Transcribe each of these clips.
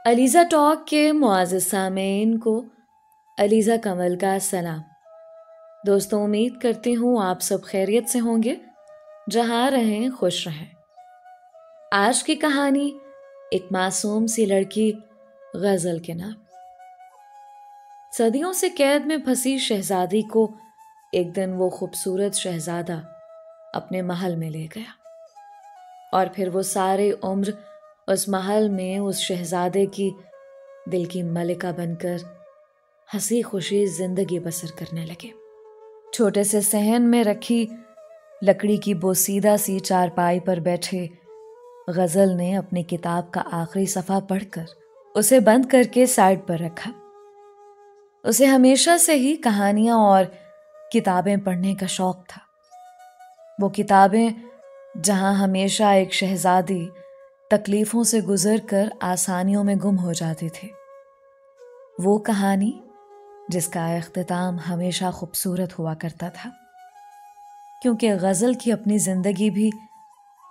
Aliza talk के मुआज़्ज़िज़ सामीन को अलीज़ा कमल का सलाम। दोस्तों, उम्मीद करती हूँ आप सब खैरियत से होंगे, जहाँ रहें खुश रहें। आज की कहानी एक मासूम सी लड़की गज़ल के नाम। सदियों से कैद में फंसी शहजादी को एक दिन वो खूबसूरत शहजादा अपने महल में ले गया और फिर वो सारी उम्र उस महल में उस शहजादे की दिल की मलिका बनकर हंसी खुशी जिंदगी बसर करने लगे। छोटे से सहन में रखी लकड़ी की बोसीदा सी चारपाई पर बैठे गजल ने अपनी किताब का आखिरी सफ़ा पढ़कर उसे बंद करके साइड पर रखा। उसे हमेशा से ही कहानियां और किताबें पढ़ने का शौक था। वो किताबें जहां हमेशा एक शहजादी तकलीफों से गुजरकर आसानियों में गुम हो जाती थी। वो कहानी जिसका इख्तिताम हमेशा खूबसूरत हुआ करता था, क्योंकि गज़ल की अपनी जिंदगी भी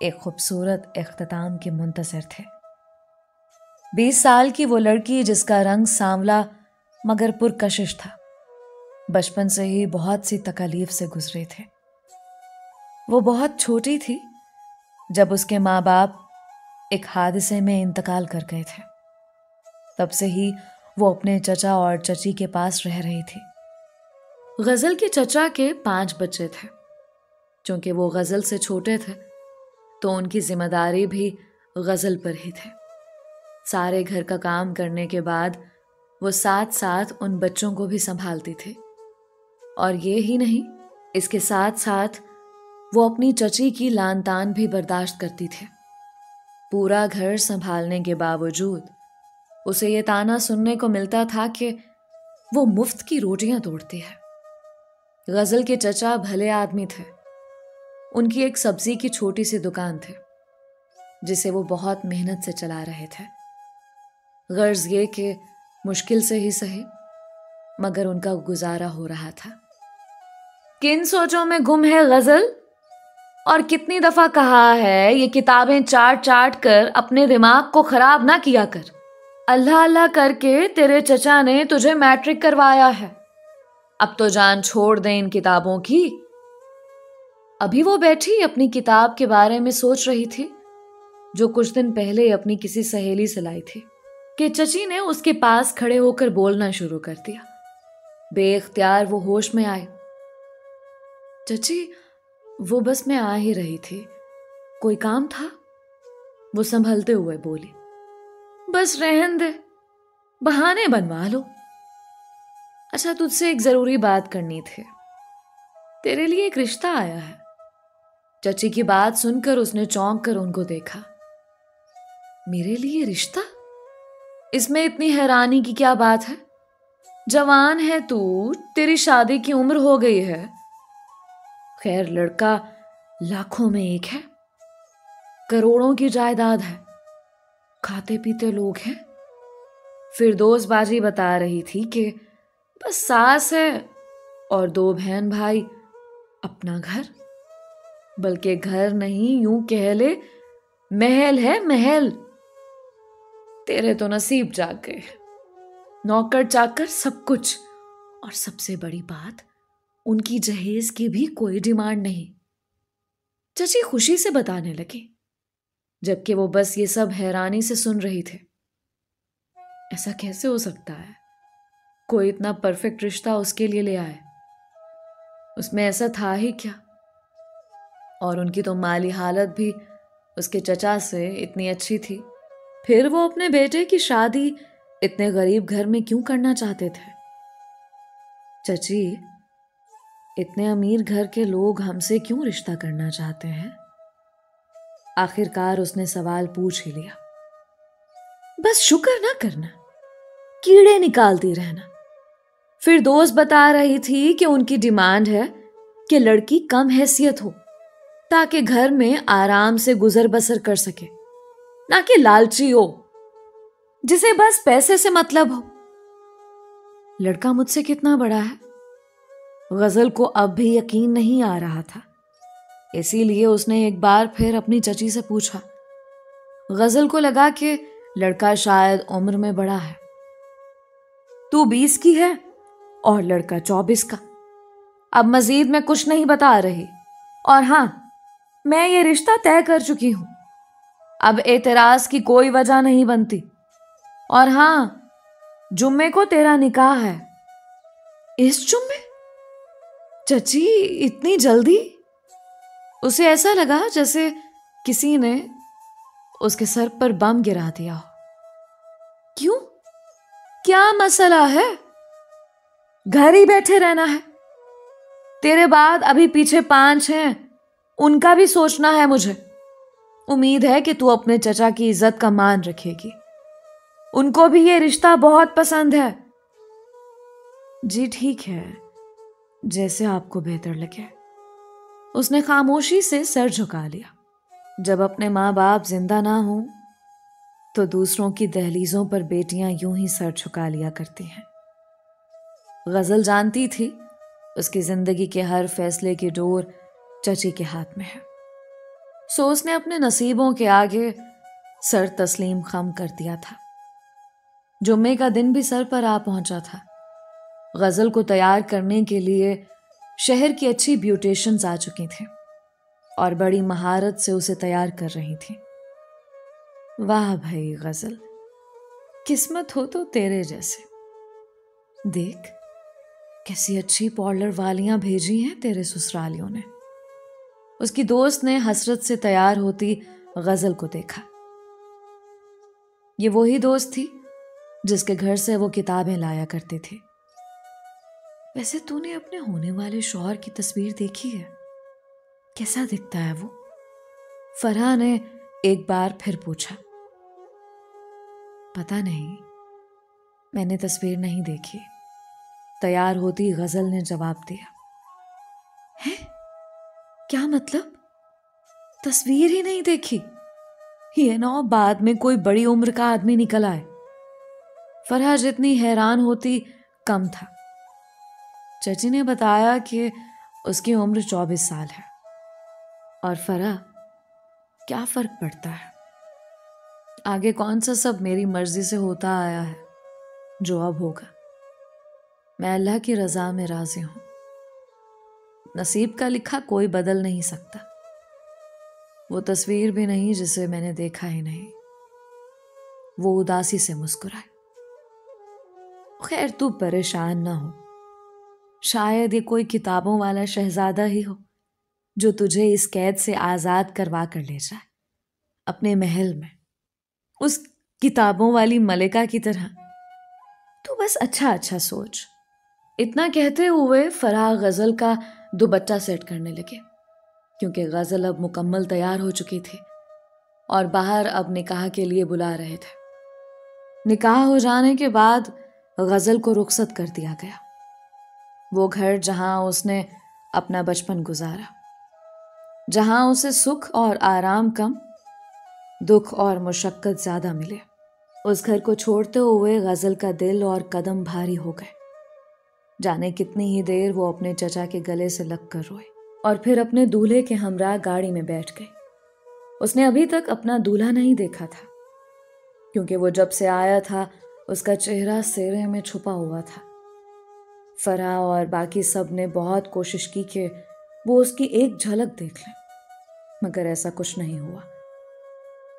एक खूबसूरत इख्तिताम के मुंतज़िर थे। 20 साल की वो लड़की जिसका रंग सांवला मगर पुरकशिश था, बचपन से ही बहुत सी तकलीफ से गुजरे थे। वो बहुत छोटी थी जब उसके माँ बाप एक हादसे में इंतकाल कर गए थे। तब से ही वो अपने चचा और चची के पास रह रही थी। गजल के चचा के 5 बच्चे थे। चूंकि वो गजल से छोटे थे तो उनकी जिम्मेदारी भी गजल पर ही थे। सारे घर का काम करने के बाद वो साथ साथ उन बच्चों को भी संभालती थी। और ये ही नहीं, इसके साथ साथ वो अपनी चची की लान तान भी बर्दाश्त करती थी। पूरा घर संभालने के बावजूद उसे ये ताना सुनने को मिलता था कि वो मुफ्त की रोटियां तोड़ती है। गजल के चचा भले आदमी थे। उनकी एक सब्जी की छोटी सी दुकान थी जिसे वो बहुत मेहनत से चला रहे थे। गर्ज ये कि मुश्किल से ही सही, मगर उनका गुजारा हो रहा था। किन सोचों में गुम है गजल, और कितनी दफा कहा है ये किताबें चाट चाट कर अपने दिमाग को खराब ना किया कर। अल्लाह अल्लाह करके तेरे चचा ने तुझे मैट्रिक करवाया है, अब तो जान छोड़ दे इन किताबों की। अभी वो बैठी अपनी किताब के बारे में सोच रही थी जो कुछ दिन पहले अपनी किसी सहेली से लाई थी कि चची ने उसके पास खड़े होकर बोलना शुरू कर दिया। बेख्तियार वो होश में आए। चची, वो बस मैं आ ही रही थी, कोई काम था? वो संभलते हुए बोली। बस रहन दे, बहाने बनवा लो। अच्छा, तुझसे एक जरूरी बात करनी थी। तेरे लिए एक रिश्ता आया है। चची की बात सुनकर उसने चौंक कर उनको देखा। मेरे लिए रिश्ता? इसमें इतनी हैरानी की क्या बात है? जवान है तू, तेरी शादी की उम्र हो गई है। खैर, लड़का लाखों में एक है, करोड़ों की जायदाद है, खाते पीते लोग हैं। फिरदौस बाजी बता रही थी कि बस सास है और 2 बहन भाई, अपना घर, बल्कि घर नहीं, यूं कह ले महल है, महल। तेरे तो नसीब जाग गए, नौकर चाकर सब कुछ, और सबसे बड़ी बात, उनकी जहेज की भी कोई डिमांड नहीं। चची खुशी से बताने लगी, जबकि वो बस ये सब हैरानी से सुन रही थे। ऐसा कैसे हो सकता है? कोई इतना परफेक्ट रिश्ता उसके लिए ले आए। उसमें ऐसा था ही क्या? और उनकी तो माली हालत भी उसके चचा से इतनी अच्छी थी, फिर वो अपने बेटे की शादी इतने गरीब घर में क्यों करना चाहते थे? चची, इतने अमीर घर के लोग हमसे क्यों रिश्ता करना चाहते हैं? आखिरकार उसने सवाल पूछ ही लिया। बस शुक्र ना करना, कीड़े निकालती रहना। फिरदौस बता रही थी कि उनकी डिमांड है कि लड़की कम हैसियत हो, ताकि घर में आराम से गुजर बसर कर सके, ना कि लालची हो जिसे बस पैसे से मतलब हो। लड़का मुझसे कितना बड़ा है? गजल को अब भी यकीन नहीं आ रहा था, इसीलिए उसने एक बार फिर अपनी चची से पूछा। गजल को लगा कि लड़का शायद उम्र में बड़ा है। तू 20 की है और लड़का 24 का। अब मजीद मैं कुछ नहीं बता रही। और हां, मैं ये रिश्ता तय कर चुकी हूं। अब एतराज की कोई वजह नहीं बनती। और हां, जुम्मे को तेरा निकाह है। इस जुम्मे? चची, इतनी जल्दी? उसे ऐसा लगा जैसे किसी ने उसके सर पर बम गिरा दिया हो। क्यों? क्या मसला है? घर ही बैठे रहना है। तेरे बाद अभी पीछे 5 हैं, उनका भी सोचना है मुझे। उम्मीद है कि तू अपने चचा की इज्जत का मान रखेगी। उनको भी ये रिश्ता बहुत पसंद है। जी ठीक है, जैसे आपको बेहतर लगे। उसने खामोशी से सर झुका लिया। जब अपने माँ बाप जिंदा ना हो तो दूसरों की दहलीजों पर बेटियां यूं ही सर झुका लिया करती हैं। गजल जानती थी उसकी जिंदगी के हर फैसले की डोर चची के हाथ में है। सो उसने अपने नसीबों के आगे सर तस्लीम खम कर दिया था। जुम्मे का दिन भी सर पर आ पहुंचा था। गजल को तैयार करने के लिए शहर की अच्छी ब्यूटिशियंस आ चुकी थी और बड़ी महारत से उसे तैयार कर रही थी। वाह भाई गजल, किस्मत हो तो तेरे जैसे। देख कैसी अच्छी पार्लर वालियां भेजी हैं तेरे ससुरालियों ने। उसकी दोस्त ने हसरत से तैयार होती गजल को देखा। ये वही दोस्त थी जिसके घर से वो किताबें लाया करते थे। वैसे तूने अपने होने वाले शौहर की तस्वीर देखी है? कैसा दिखता है वो? फरहा ने एक बार फिर पूछा। पता नहीं, मैंने तस्वीर नहीं देखी, तैयार होती गजल ने जवाब दिया। है? क्या मतलब? तस्वीर ही नहीं देखी? ये ना बाद में कोई बड़ी उम्र का आदमी निकल आए। फरहा जितनी हैरान होती कम था। चची ने बताया कि उसकी उम्र 24 साल है। और फरहा, क्या फर्क पड़ता है? आगे कौन सा सब मेरी मर्जी से होता आया है, जो अब होगा। मैं अल्लाह की रजा में राजी हूं। नसीब का लिखा कोई बदल नहीं सकता। वो तस्वीर भी नहीं जिसे मैंने देखा ही नहीं। वो उदासी से मुस्कुराए। खैर तू परेशान ना हो। शायद ये कोई किताबों वाला शहजादा ही हो जो तुझे इस कैद से आजाद करवा कर ले जाए अपने महल में, उस किताबों वाली मलिका की तरह। तू बस अच्छा अच्छा सोच। इतना कहते हुए फराह गजल का दुपट्टा सेट करने लगे, क्योंकि गजल अब मुकम्मल तैयार हो चुकी थी और बाहर अब निकाह के लिए बुला रहे थे। निकाह हो जाने के बाद गजल को रुखसत कर दिया गया। वो घर जहां उसने अपना बचपन गुजारा, जहां उसे सुख और आराम कम, दुख और मुशक्कत ज्यादा मिले, उस घर को छोड़ते हुए गजल का दिल और कदम भारी हो गए। जाने कितनी ही देर वो अपने चचा के गले से लग कर रोए और फिर अपने दूल्हे के हमरा गाड़ी में बैठ गई। उसने अभी तक अपना दूल्हा नहीं देखा था, क्योंकि वो जब से आया था उसका चेहरा सेहरे में छुपा हुआ था। फराह और बाकी सब ने बहुत कोशिश की कि वो उसकी एक झलक देख लें, मगर ऐसा कुछ नहीं हुआ।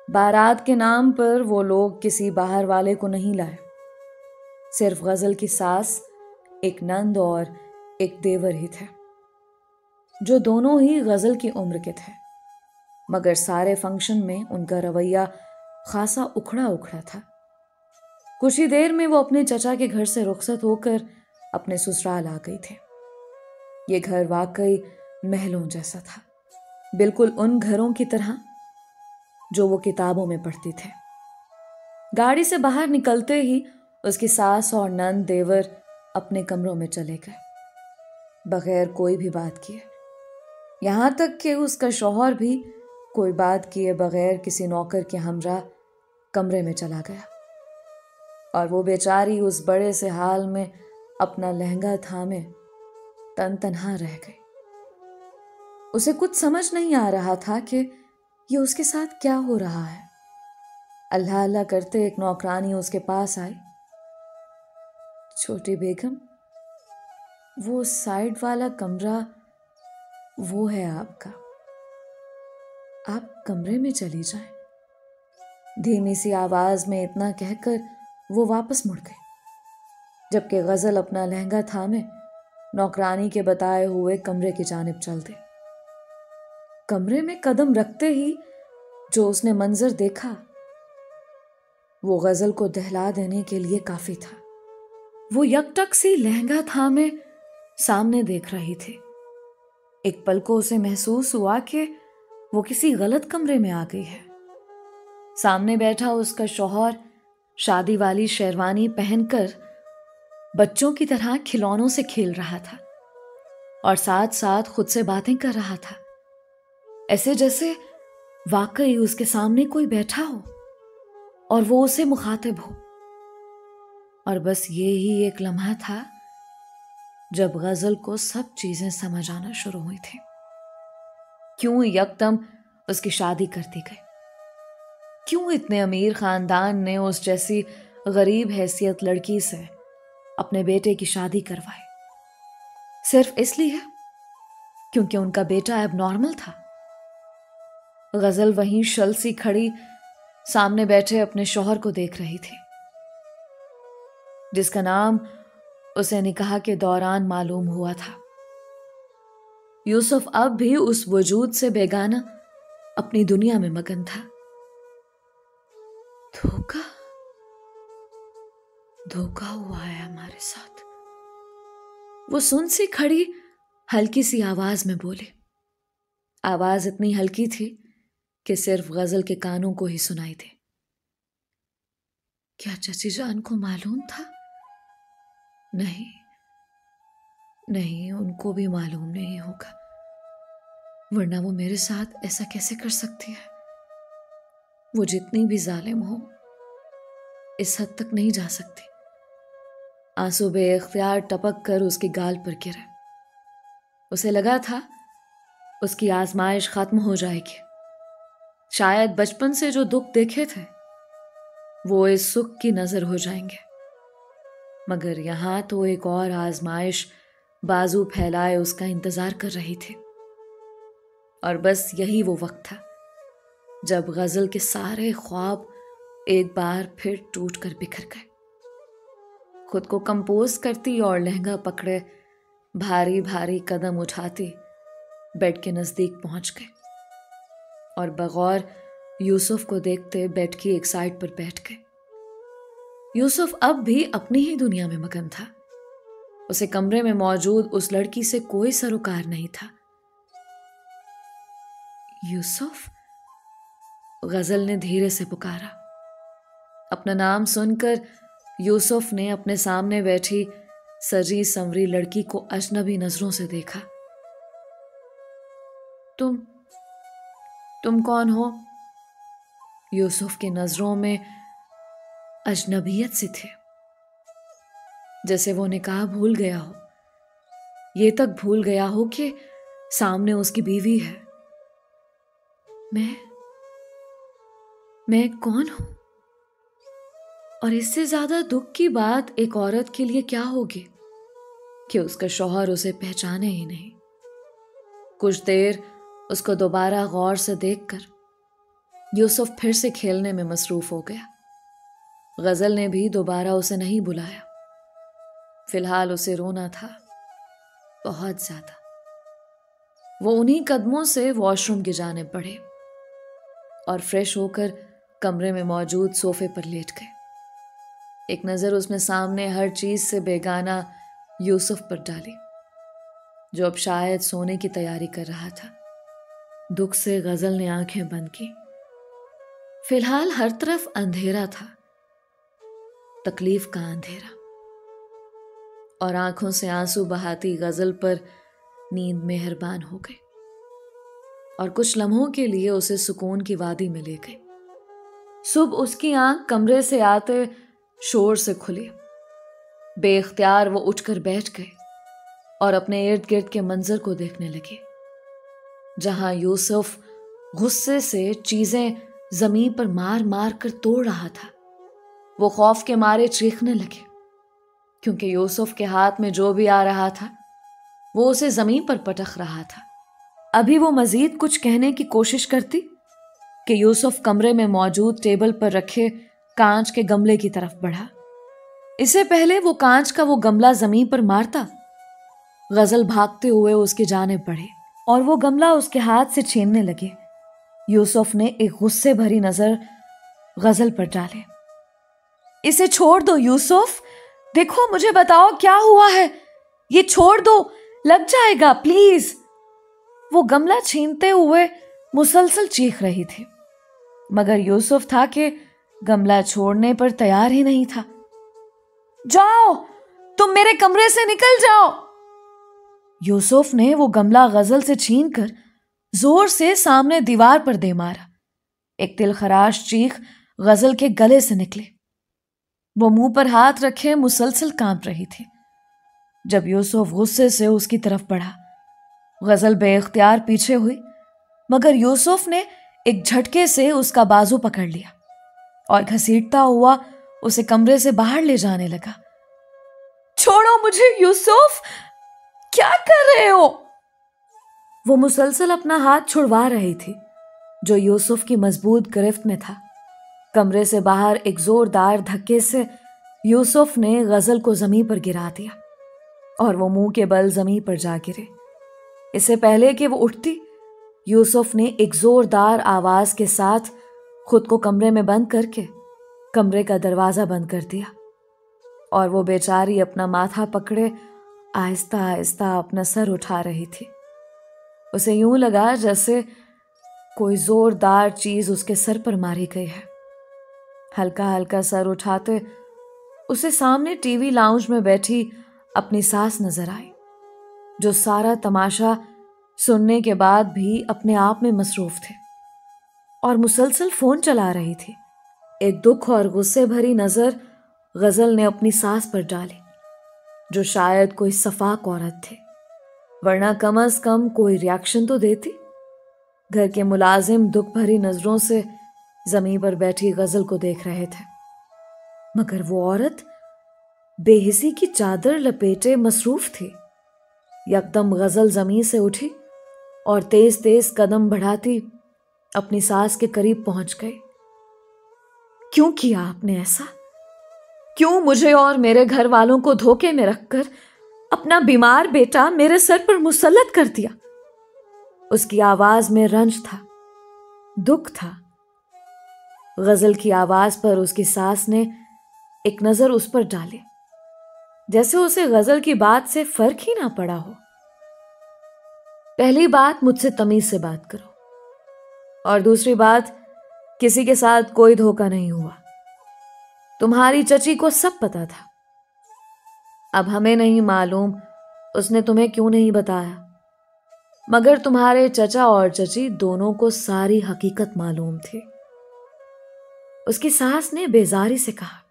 बारात के नाम पर वो लोग किसी बाहर वाले को नहीं लाए। सिर्फ गजल की सास, एक नंद और एक देवर ही थे, जो दोनों ही गजल की उम्र के थे, मगर सारे फंक्शन में उनका रवैया खासा उखड़ा उखड़ा था। कुछ ही देर में वो अपने चचा के घर से रुखसत होकर अपने ससुराल आ गई थी। ये घर वाकई महलों जैसा था, बिल्कुल उन घरों की तरह जो वो किताबों में पढ़ती थे। गाड़ी से बाहर निकलते ही उसकी सास और नंद देवर अपने कमरों में चले गए, बगैर कोई भी बात किए। यहां तक कि उसका शौहर भी कोई बात किए बगैर किसी नौकर के हमरा कमरे में चला गया, और वो बेचारी उस बड़े से हाल में अपना लहंगा थामे तन तनहा रह गई। उसे कुछ समझ नहीं आ रहा था कि ये उसके साथ क्या हो रहा है। अल्लाह अल्लाह करते एक नौकरानी उसके पास आई। छोटी बेगम, वो साइड वाला कमरा वो है आपका, आप कमरे में चली जाएं। धीमी सी आवाज में इतना कहकर वो वापस मुड़ गई, जबकि गजल अपना लहंगा थामे नौकरानी के बताए हुए कमरे की जानिब चल दी। कमरे में कदम रखते ही जो उसने मंजर देखा वो गजल को दहला देने के लिए काफी था। वो यकटक सी लहंगा थामे सामने देख रही थी। एक पल को उसे महसूस हुआ कि वो किसी गलत कमरे में आ गई है। सामने बैठा उसका शौहर शादी वाली शेरवानी पहनकर बच्चों की तरह खिलौनों से खेल रहा था और साथ साथ खुद से बातें कर रहा था, ऐसे जैसे वाकई उसके सामने कोई बैठा हो और वो उसे मुखातिब हो। और बस ये ही एक लम्हा था जब गजल को सब चीजें समझ आना शुरू हुई थी। क्यों यकदम उसकी शादी कर दी गई? क्यों इतने अमीर खानदान ने उस जैसी गरीब हैसियत लड़की से अपने बेटे की शादी करवाई? सिर्फ इसलिए क्योंकि उनका बेटा अब नॉर्मल था। गजल वहीं शल सी खड़ी सामने बैठे अपने शौहर को देख रही थी, जिसका नाम उसे निकाह के दौरान मालूम हुआ था। यूसुफ अब भी उस वजूद से बेगाना अपनी दुनिया में मगन था। धोखा धोखा हुआ है हमारे साथ, वो सुन सी खड़ी हल्की सी आवाज में बोली। आवाज इतनी हल्की थी कि सिर्फ गजल के कानों को ही सुनाई दे। क्या चची जान को मालूम था? नहीं नहीं, उनको भी मालूम नहीं होगा, वरना वो मेरे साथ ऐसा कैसे कर सकती है? वो जितनी भी जालिम हो इस हद तक नहीं जा सकती। आंसू बेइख्तियार टपक कर उसके गाल पर गिरे। उसे लगा था उसकी आजमाइश खत्म हो जाएगी। शायद बचपन से जो दुख देखे थे वो इस सुख की नजर हो जाएंगे, मगर यहां तो एक और आजमाइश बाजू फैलाए उसका इंतजार कर रही थी। और बस यही वो वक्त था जब गजल के सारे ख्वाब एक बार फिर टूट कर बिखर गए। खुद को कंपोज करती और लहंगा पकड़े भारी भारी कदम उठाती बेड के नजदीक पहुंच गए और बगौर यूसुफ को देखते बेड की एक साइड पर बैठ गए। यूसुफ अब भी अपनी ही दुनिया में मगन था। उसे कमरे में मौजूद उस लड़की से कोई सरोकार नहीं था। यूसुफ, गजल ने धीरे से पुकारा। अपना नाम सुनकर यूसुफ ने अपने सामने बैठी सजी संवरी लड़की को अजनबी नजरों से देखा। तुम कौन हो? यूसुफ की नजरों में अजनबियत सी थी, जैसे वो निकाह भूल गया हो, ये तक भूल गया हो कि सामने उसकी बीवी है। मैं कौन हूं? और इससे ज्यादा दुख की बात एक औरत के लिए क्या होगी कि उसका शौहर उसे पहचाने ही नहीं। कुछ देर उसको दोबारा गौर से देखकर यूसुफ फिर से खेलने में मसरूफ हो गया। गजल ने भी दोबारा उसे नहीं बुलाया। फिलहाल उसे रोना था, बहुत ज्यादा। वो उन्हीं कदमों से वॉशरूम की जानिब बढ़े और फ्रेश होकर कमरे में मौजूद सोफे पर लेट गए। एक नजर उसने सामने हर चीज से बेगाना यूसुफ पर डाली, जो अब शायद सोने की तैयारी कर रहा था। दुख से गजल ने आंखें बंद की। फिलहाल हर तरफ अंधेरा था, तकलीफ का अंधेरा, और आंखों से आंसू बहाती गजल पर नींद मेहरबान हो गई और कुछ लम्हों के लिए उसे सुकून की वादी में ले गई। सुबह उसकी आंख कमरे से आते शोर से खुली। बेइख्तियार वो उठकर बैठ गए और अपने इर्द गिर्द के मंजर को देखने लगे, जहां यूसुफ गुस्से से चीजें जमीन पर मार मार कर तोड़ रहा था। वो खौफ के मारे चीखने लगे, क्योंकि यूसुफ के हाथ में जो भी आ रहा था वो उसे जमीन पर पटक रहा था। अभी वो मजीद कुछ कहने की कोशिश करती कि यूसुफ कमरे में मौजूद टेबल पर रखे कांच के गमले की तरफ बढ़ा। इससे पहले वो कांच का वो गमला जमीन पर मारता, गजल भागते हुए उसकी जानिब बढ़े और वो गमला उसके हाथ से छीनने लगे। यूसुफ ने एक गुस्से भरी नजर गजल पर डाले। इसे छोड़ दो यूसुफ, देखो मुझे बताओ क्या हुआ है, ये छोड़ दो, लग जाएगा प्लीज। वो गमला छीनते हुए मुसलसल चीख रही थी, मगर यूसुफ था कि गमला छोड़ने पर तैयार ही नहीं था। जाओ, तुम मेरे कमरे से निकल जाओ। यूसुफ ने वो गमला गजल से छीनकर जोर से सामने दीवार पर दे मारा। एक दिलखराश चीख गजल के गले से निकले। वो मुंह पर हाथ रखे मुसलसल कांप रही थी। जब यूसुफ गुस्से से उसकी तरफ बढ़ा, गजल बेइख्तियार पीछे हुई, मगर यूसुफ ने एक झटके से उसका बाजू पकड़ लिया और घसीटता हुआ उसे कमरे से बाहर ले जाने लगा। छोड़ो मुझे यूसुफ, क्या कर रहे हो? वो मुसलसल अपना हाथ छुड़वा रही थी जो यूसुफ की मजबूत गिरफ्त में था। कमरे से बाहर एक जोरदार धक्के से यूसुफ ने गजल को जमीन पर गिरा दिया और वो मुंह के बल जमीन पर जा गिरे। इससे पहले कि वो उठती, यूसुफ ने एक जोरदार आवाज के साथ खुद को कमरे में बंद करके कमरे का दरवाजा बंद कर दिया और वो बेचारी अपना माथा पकड़े आहिस्ता आहिस्ता अपना सर उठा रही थी। उसे यूं लगा जैसे कोई जोरदार चीज उसके सर पर मारी गई है। हल्का हल्का सर उठाते उसे सामने टीवी लाउंज में बैठी अपनी सास नजर आई, जो सारा तमाशा सुनने के बाद भी अपने आप में मसरूफ थे और मुसलसल फोन चला रही थी। एक दुख और गुस्से भरी नजर गजल ने अपनी सास पर डाली, जो शायद कोई सफाक औरत थे, वरना कम अज कम कोई रिएक्शन तो देती। घर के मुलाजिम दुख भरी नजरों से जमीन पर बैठी गजल को देख रहे थे, मगर वो औरत बेहिसी की चादर लपेटे मसरूफ थी। यकदम गजल जमीन से उठी और तेज तेज कदम बढ़ाती अपनी सास के करीब पहुंच गई। क्यों किया आपने ऐसा? क्यों मुझे और मेरे घर वालों को धोखे में रखकर अपना बीमार बेटा मेरे सर पर मुसल्लत कर दिया? उसकी आवाज में रंज था, दुख था। गजल की आवाज पर उसकी सास ने एक नजर उस पर डाली, जैसे उसे गजल की बात से फर्क ही ना पड़ा हो। पहली बात, मुझसे तमीज से बात करो, और दूसरी बात, किसी के साथ कोई धोखा नहीं हुआ। तुम्हारी चची को सब पता था। अब हमें नहीं मालूम उसने तुम्हें क्यों नहीं बताया, मगर तुम्हारे चचा और चची दोनों को सारी हकीकत मालूम थी। उसकी सास ने बेजारी से कहा।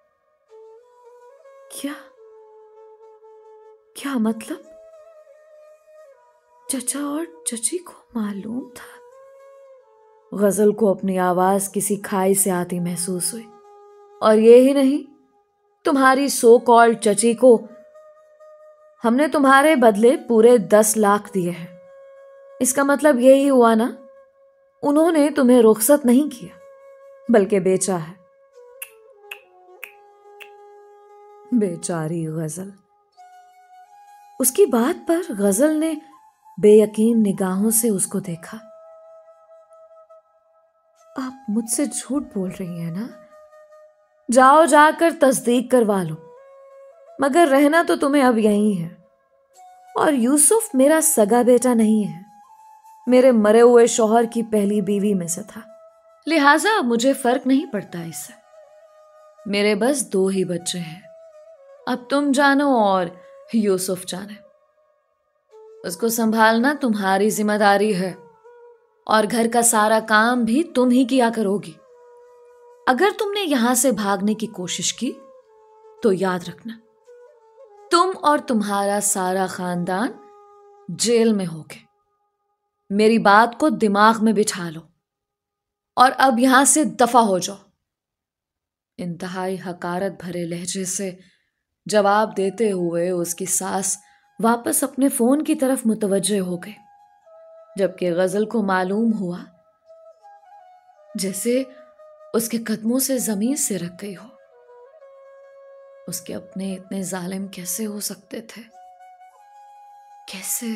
क्या क्या मतलब? चचा और चची को मालूम था? गजल को अपनी आवाज किसी खाई से आती महसूस हुई। और ये ही नहीं, तुम्हारी सो कॉल्ड चची को हमने तुम्हारे बदले पूरे 10 लाख दिए हैं। इसका मतलब यही हुआ ना, उन्होंने तुम्हें रुखसत नहीं किया बल्कि बेचा है। बेचारी गजल। उसकी बात पर गजल ने बेयकीन निगाहों से उसको देखा। आप मुझसे झूठ बोल रही हैं ना? जाओ जाकर तस्दीक करवा लो, मगर रहना तो तुम्हें अब यहीं है। और यूसुफ मेरा सगा बेटा नहीं है, मेरे मरे हुए शौहर की पहली बीवी में से था, लिहाजा मुझे फर्क नहीं पड़ता इससे। मेरे बस 2 ही बच्चे हैं, अब तुम जानो और यूसुफ जाने। उसको संभालना तुम्हारी जिम्मेदारी है और घर का सारा काम भी तुम ही किया करोगी। अगर तुमने यहां से भागने की कोशिश की तो याद रखना, तुम और तुम्हारा सारा खानदान जेल में होगे। मेरी बात को दिमाग में बिठा लो। और अब यहां से दफा हो जाओ। इंतहाई हकारत भरे लहजे से जवाब देते हुए उसकी सास वापस अपने फोन की तरफ मुतवज्जे हो गई, जबकि गजल को मालूम हुआ जैसे उसके कदमों से जमीन से रख गई हो। उसके अपने इतने जालिम कैसे हो सकते थे? कैसे?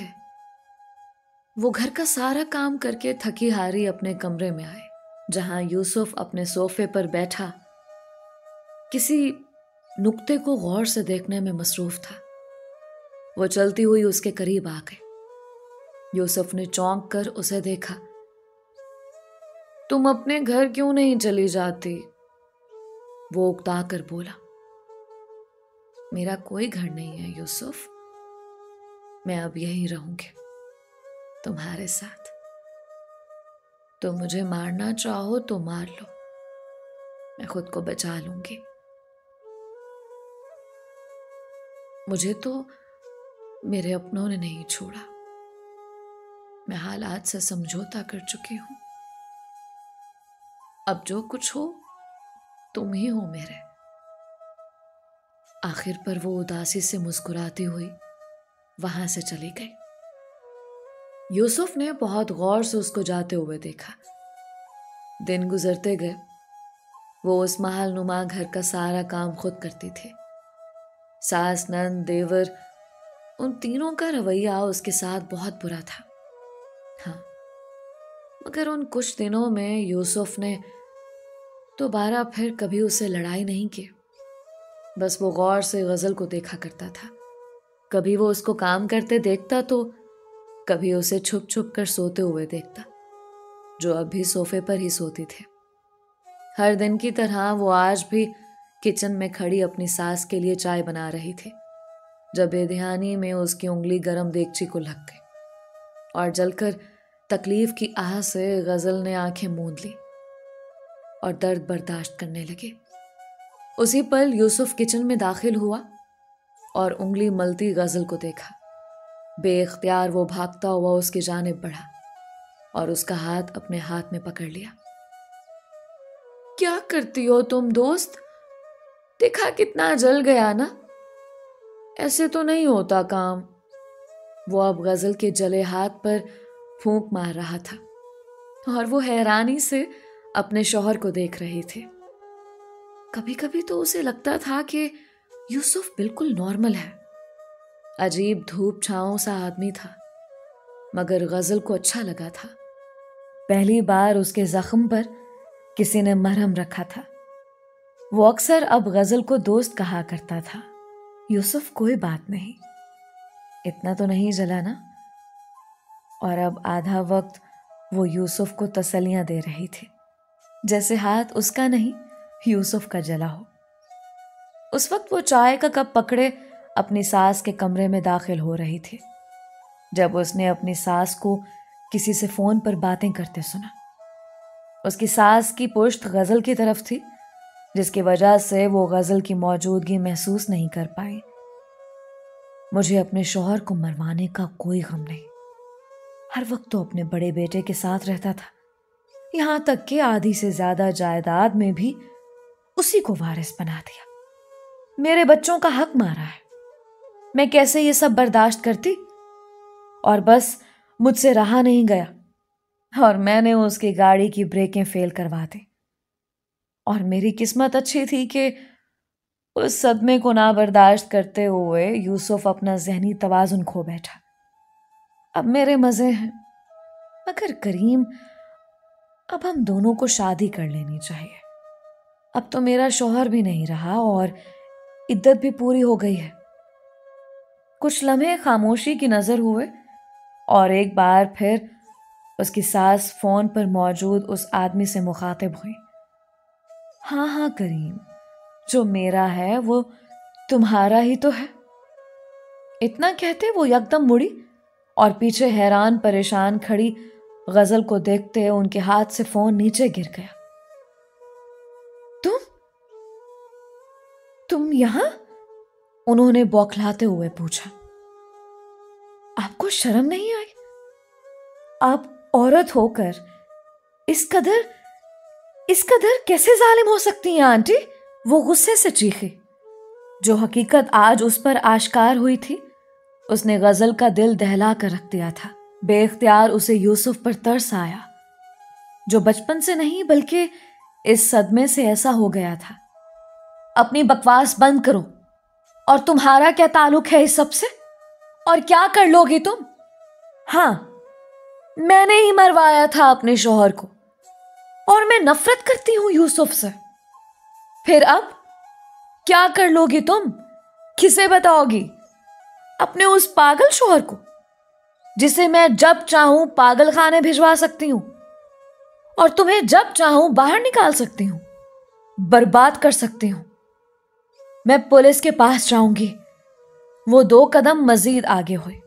वो घर का सारा काम करके थकी हारी अपने कमरे में आए, जहां यूसुफ अपने सोफे पर बैठा किसी नुक्ते को गौर से देखने में मसरूफ था। वो चलती हुई उसके करीब आ गई। यूसुफ ने चौंक कर उसे देखा। तुम अपने घर क्यों नहीं चली जाती? वो उकता कर बोला। मेरा कोई घर नहीं है यूसुफ, मैं अब यहीं रहूंगी तुम्हारे साथ। तुम मुझे मारना चाहो तो मार लो, मैं खुद को बचा लूंगी। मुझे तो मेरे अपनों ने नहीं छोड़ा, मैं हालात से समझौता कर चुकी हूं। अब जो कुछ हो तुम ही हो मेरे। आखिर पर वो उदासी से मुस्कुराती हुई वहां से चली गई। यूसुफ ने बहुत गौर से उसको जाते हुए देखा। दिन गुजरते गए। वो उस महल नुमा घर का सारा काम खुद करती थी। सास, नंद, देवर, उन तीनों का रवैया उसके साथ बहुत बुरा था। हाँ, मगर उन कुछ दिनों में यूसुफ ने दोबारा फिर कभी उससे लड़ाई नहीं की। बस वो गौर से गजल को देखा करता था। कभी वो उसको काम करते देखता तो कभी उसे छुप छुप कर सोते हुए देखता, जो अब भी सोफे पर ही सोती थी। हर दिन की तरह वो आज भी किचन में खड़ी अपनी सास के लिए चाय बना रही थी, जब बेध्यानी में उसकी उंगली गर्म देगची को लग गई और जलकर तकलीफ की आह से गजल ने आंखें मूंद ली और दर्द बर्दाश्त करने लगी। उसी पल यूसुफ किचन में दाखिल हुआ और उंगली मलती गजल को देखा। बेइख्तियार वो भागता हुआ उसकी जानिब बढ़ा और उसका हाथ अपने हाथ में पकड़ लिया। क्या करती हो तुम दोस्त? देखा कितना जल गया ना? ऐसे तो नहीं होता काम। वो अब गजल के जले हाथ पर फूंक मार रहा था और वो हैरानी से अपने शौहर को देख रही थी। कभी कभी तो उसे लगता था कि यूसुफ बिल्कुल नॉर्मल है, अजीब धूप छांव सा आदमी था, मगर गजल को अच्छा लगा था। पहली बार उसके जख्म पर किसी ने मरहम रखा था। वो अक्सर अब गजल को दोस्त कहा करता था। यूसुफ कोई बात नहीं, इतना तो नहीं जला ना। और अब आधा वक्त वो यूसुफ को तसल्लियां दे रही थी, जैसे हाथ उसका नहीं यूसुफ का जला हो। उस वक्त वो चाय का कप पकड़े अपनी सास के कमरे में दाखिल हो रही थी, जब उसने अपनी सास को किसी से फोन पर बातें करते सुना। उसकी सास की पुश्त गजल की तरफ थी, जिसकी वजह से वो गजल की मौजूदगी महसूस नहीं कर पाई। मुझे अपने शौहर को मरवाने का कोई गम नहीं। हर वक्त तो अपने बड़े बेटे के साथ रहता था, यहां तक कि आधी से ज्यादा जायदाद में भी उसी को वारिस बना दिया। मेरे बच्चों का हक मारा है, मैं कैसे ये सब बर्दाश्त करती? और बस मुझसे रहा नहीं गया और मैंने उसकी गाड़ी की ब्रेकें फेल करवा दी। और मेरी किस्मत अच्छी थी कि उस सदमे को ना बर्दाश्त करते हुए यूसुफ अपना जहनी तवाजुन खो बैठा। अब मेरे मजे हैं। मगर करीम, अब हम दोनों को शादी कर लेनी चाहिए। अब तो मेरा शौहर भी नहीं रहा और इद्दत भी पूरी हो गई है। कुछ लम्हे खामोशी की नजर हुए और एक बार फिर उसकी सास फोन पर मौजूद उस आदमी से मुखातिब हुई। हाँ हाँ करीम, जो मेरा है वो तुम्हारा ही तो है। इतना कहते वो यकदम मुड़ी और पीछे हैरान परेशान खड़ी गजल को देखते उनके हाथ से फोन नीचे गिर गया। तुम यहां? उन्होंने बौखलाते हुए पूछा। आपको शर्म नहीं आई? आप औरत होकर इस कदर इस कदर कैसे जालिम हो सकती हैं आंटी? वो गुस्से से चीखी। जो हकीकत आज उस पर आश्कार हुई थी उसने गजल का दिल दहला कर रख दिया था। बेख्तियार उसे यूसुफ पर तरस आया, जो बचपन से नहीं बल्कि इस सदमे से ऐसा हो गया था। अपनी बकवास बंद करो। और तुम्हारा क्या ताल्लुक है इस सब से? और क्या कर लोगी तुम? हाँ, मैंने ही मरवाया था अपने शौहर को और मैं नफरत करती हूं यूसुफ से। फिर अब क्या कर लोगी तुम? किसे बताओगी? अपने उस पागल शौहर को, जिसे मैं जब चाहूं पागल खाने भिजवा सकती हूं और तुम्हें जब चाहूं बाहर निकाल सकती हूं, बर्बाद कर सकती हूं। मैं पुलिस के पास जाऊंगी। वो 2 कदम मजीद आगे हुए।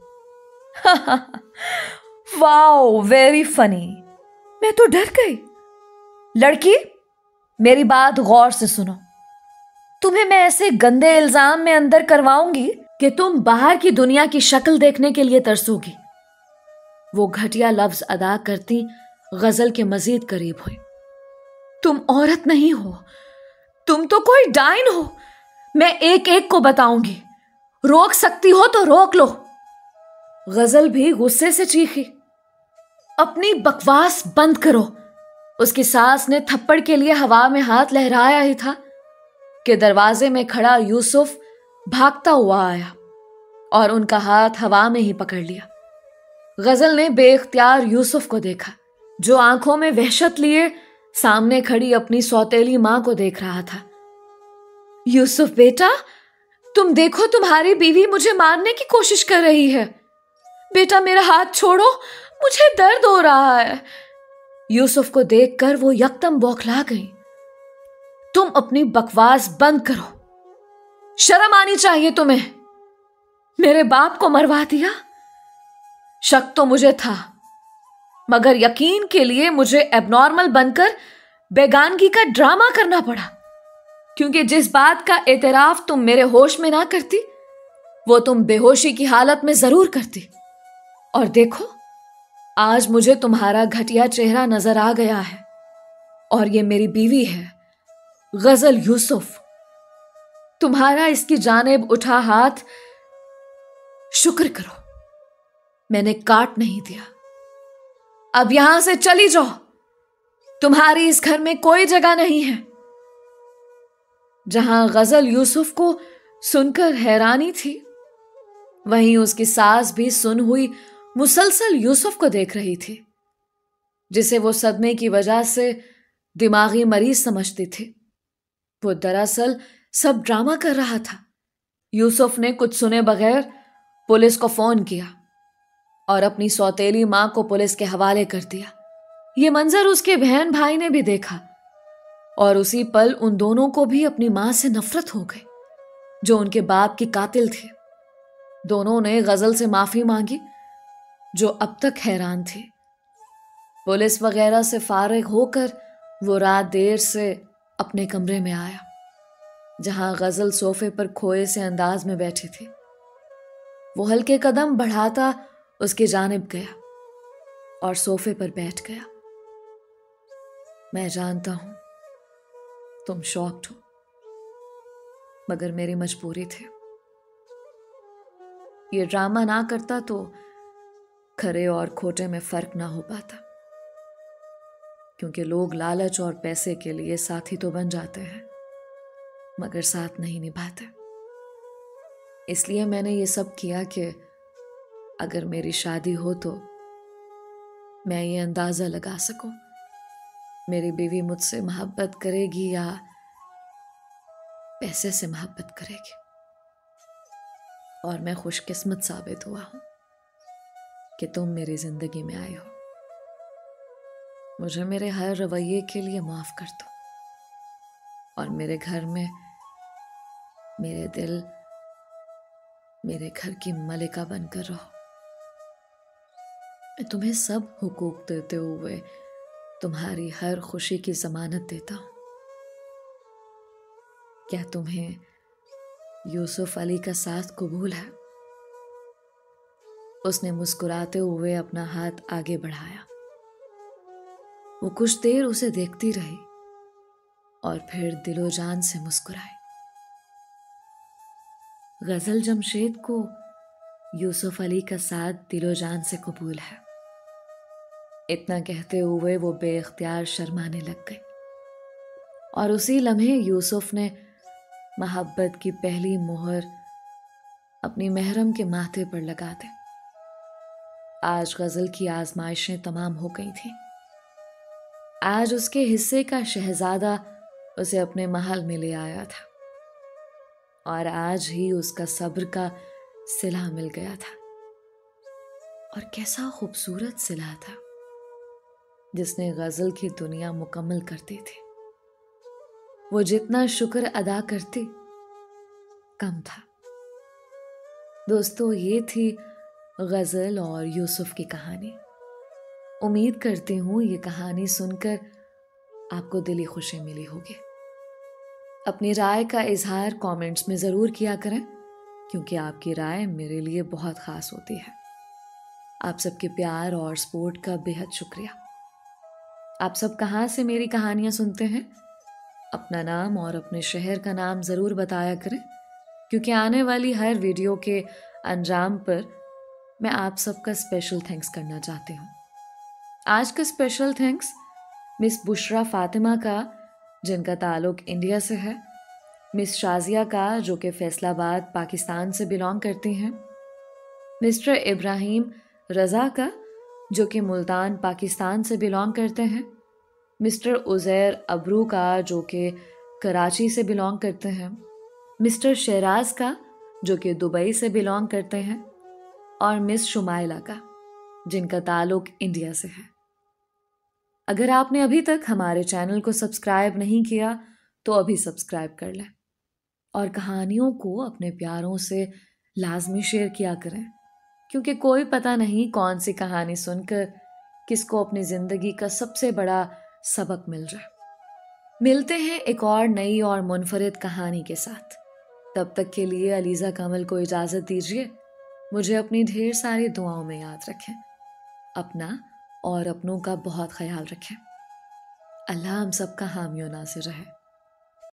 Wow, very funny. मैं तो डर गई। लड़की, मेरी बात गौर से सुनो। तुम्हें मैं ऐसे गंदे इल्जाम में अंदर करवाऊंगी कि तुम बाहर की दुनिया की शक्ल देखने के लिए तरसोगी। वो घटिया लफ्ज अदा करती गजल के मजीद करीब हुई। तुम औरत नहीं हो, तुम तो कोई डाइन हो। मैं एक एक को बताऊंगी। रोक सकती हो तो रोक लो। गजल भी गुस्से से चीखी। अपनी बकवास बंद करो। उसकी सास ने थप्पड़ के लिए हवा में हाथ लहराया ही था कि दरवाजे में खड़ा यूसुफ भागता हुआ आया और उनका हाथ हवा में ही पकड़ लिया। गजल ने बेख्तियार यूसुफ को देखा, जो आंखों में वहशत लिए सामने खड़ी अपनी सौतेली मां को देख रहा था। यूसुफ बेटा, तुम देखो, तुम्हारी बीवी मुझे मारने की कोशिश कर रही है। बेटा मेरा हाथ छोड़ो, मुझे दर्द हो रहा है। यूसुफ को देखकर वो यकदम बौखला गई। तुम अपनी बकवास बंद करो। शर्म आनी चाहिए तुम्हें। मेरे बाप को मरवा दिया। शक तो मुझे था, मगर यकीन के लिए मुझे एबनॉर्मल बनकर बेगानगी का ड्रामा करना पड़ा, क्योंकि जिस बात का एतराफ तुम मेरे होश में ना करती वो तुम बेहोशी की हालत में जरूर करती। और देखो, आज मुझे तुम्हारा घटिया चेहरा नजर आ गया है और ये मेरी बीवी है, गजल यूसुफ। तुम्हारा इसकी जानिब उठा हाथ, शुक्र करो मैंने काट नहीं दिया। अब यहां से चली जाओ। तुम्हारी इस घर में कोई जगह नहीं है। जहां गजल यूसुफ को सुनकर हैरानी थी, वहीं उसकी सास भी सुन हुई मुसलसल यूसुफ को देख रही थी, जिसे वो सदमे की वजह से दिमागी मरीज समझती थी। वो दरअसल सब ड्रामा कर रहा था। यूसुफ ने कुछ सुने बगैर पुलिस को फोन किया और अपनी सौतेली मां को पुलिस के हवाले कर दिया। ये मंजर उसके बहन भाई ने भी देखा और उसी पल उन दोनों को भी अपनी मां से नफरत हो गई, जो उनके बाप की कातिल थे। दोनों ने गजल से माफी मांगी, जो अब तक हैरान थी। पुलिस वगैरह से फारिग होकर वो रात देर से अपने कमरे में आया, जहां गजल सोफे पर खोए से अंदाज में बैठी थी। वो हल्के कदम बढ़ाता उसकी जानिब गया और सोफे पर बैठ गया। मैं जानता हूं तुम शॉक्ड हो, मगर मेरी मजबूरी थी। ये ड्रामा ना करता तो खरे और खोटे में फर्क ना हो पाता, क्योंकि लोग लालच और पैसे के लिए साथी तो बन जाते हैं, मगर साथ नहीं निभाते। इसलिए मैंने ये सब किया कि अगर मेरी शादी हो तो मैं ये अंदाजा लगा सकूं मेरी बीवी मुझसे मोहब्बत करेगी या पैसे से मोहब्बत करेगी। और मैं खुशकिस्मत साबित हुआ हूं कि तुम मेरी जिंदगी में आए हो। मुझे मेरे हर रवैये के लिए माफ कर दो और मेरे घर में मेरे दिल मेरे घर की मलिका बनकर रहो। मैं तुम्हें सब हुकूक देते हुए तुम्हारी हर खुशी की जमानत देता हूं। क्या तुम्हें यूसुफ अली का साथ कबूल है? उसने मुस्कुराते हुए अपना हाथ आगे बढ़ाया। वो कुछ देर उसे देखती रही, और फिर दिलो जान से मुस्कुराए। गजल जमशेद को यूसुफ अली का साथ दिलो जान से कबूल है। इतना कहते हुए वो बेइख्तियार शर्माने लग गए और उसी लम्हे यूसुफ ने मोहब्बत की पहली मोहर अपनी महरम के माथे पर लगा दी। आज गजल की आजमाइशें तमाम हो गई थी। आज उसके हिस्से का शहजादा उसे अपने महल में ले आया था और आज ही उसका सब्र का सिला मिल गया था। और कैसा खूबसूरत सिला था जिसने गजल की दुनिया मुकम्मल कर दी थी। वो जितना शुक्र अदा करती कम था। दोस्तों, ये थी गजल और यूसुफ की कहानी। उम्मीद करती हूँ ये कहानी सुनकर आपको दिली खुशी मिली होगी। अपनी राय का इजहार कमेंट्स में ज़रूर किया करें, क्योंकि आपकी राय मेरे लिए बहुत ख़ास होती है। आप सबके प्यार और सपोर्ट का बेहद शुक्रिया। आप सब कहाँ से मेरी कहानियाँ सुनते हैं? अपना नाम और अपने शहर का नाम ज़रूर बताया करें, क्योंकि आने वाली हर वीडियो के अंजाम पर मैं आप सबका स्पेशल थैंक्स करना चाहती हूँ। आज का special thanks miss Bushra Fatima का, जिनका ताल्लुक इंडिया से है, मिस शाजिया का, जो कि फैसलाबाद पाकिस्तान से बिलोंग करती हैं, मिस्टर इब्राहिम रज़ा का, जो कि मुल्तान पाकिस्तान से बिलोंग करते हैं, मिस्टर उज़ैर अबरू का, जो कि कराची से बिलोंग करते हैं, मिस्टर शहराज का, जो कि दुबई से बिलोंग करते हैं, और मिस शुमाइला का, जिनका ताल्लुक इंडिया से है। अगर आपने अभी तक हमारे चैनल को सब्सक्राइब नहीं किया तो अभी सब्सक्राइब कर लें और कहानियों को अपने प्यारों से लाजमी शेयर किया करें, क्योंकि कोई पता नहीं कौन सी कहानी सुनकर किसको अपनी ज़िंदगी का सबसे बड़ा सबक मिल जाए। मिलते हैं एक और नई और मुनफरिद कहानी के साथ। तब तक के लिए अलीज़ा कमल को इजाज़त दीजिए। मुझे अपनी ढेर सारी दुआओं में याद रखें। अपना और अपनों का बहुत ख्याल रखें। अल्लाह हम सबका हामी और नासिर रहे।